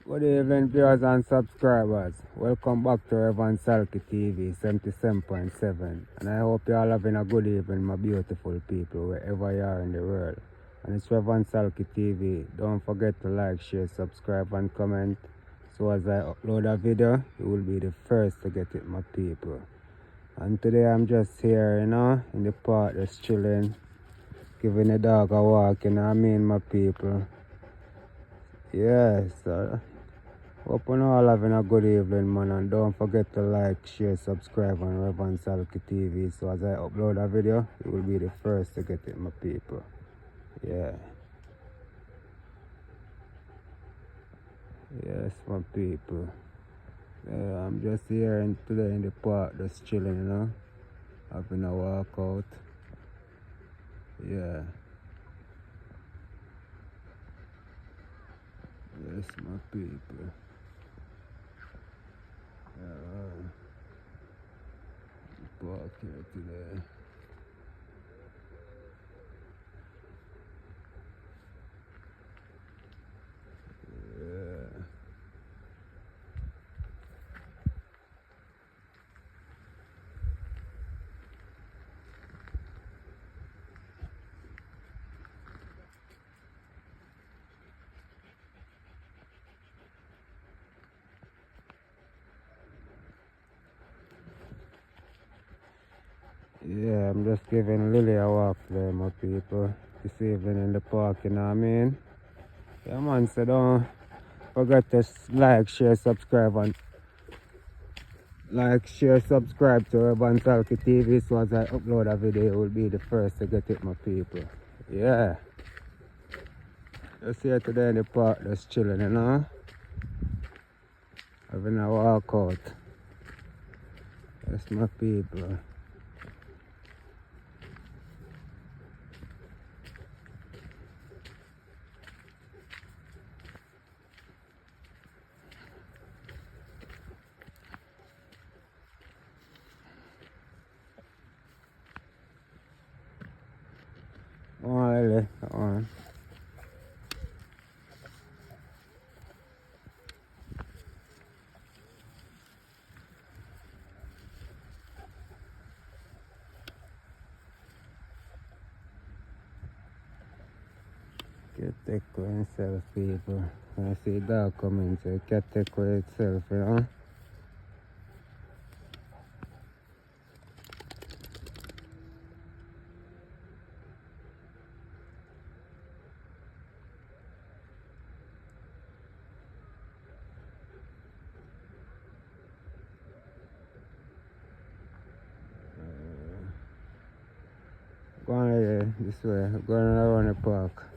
Good evening, viewers and subscribers. Welcome back to Revan Salky TV 77.7. And I hope you all having a good evening, my beautiful people, wherever you are in the world. And it's Revan Salky TV. Don't forget to like, share, subscribe, and comment. So as I upload a video, you will be the first to get it, my people. And today I'm just here, in the park, just chilling, giving the dog a walk, my people. Yes, hope you all having a good evening, man, and don't forget to like, share, subscribe on Revan Salky TV. So as I upload a video, you will be the first to get it, my people. Yeah. Yes, my people. I'm just here today in the park, just chilling, having a walkout. Yeah. Yes, my people. Park here today. Yeah. Yeah, I'm just giving Lily a walk there, my people. This evening in the park, Yeah, man, so don't forget to like, share, subscribe, and like, share, subscribe to Urban Salky TV. So as I upload a video, you will be the first to get it, my people. Yeah. Just here today in the park, just chilling, having a walkout. That's my people. Come on, Lily, come on. Cat take away himself, people. When I see dog coming, so cat take away itself. Go on, Lily, this way. Going around the park.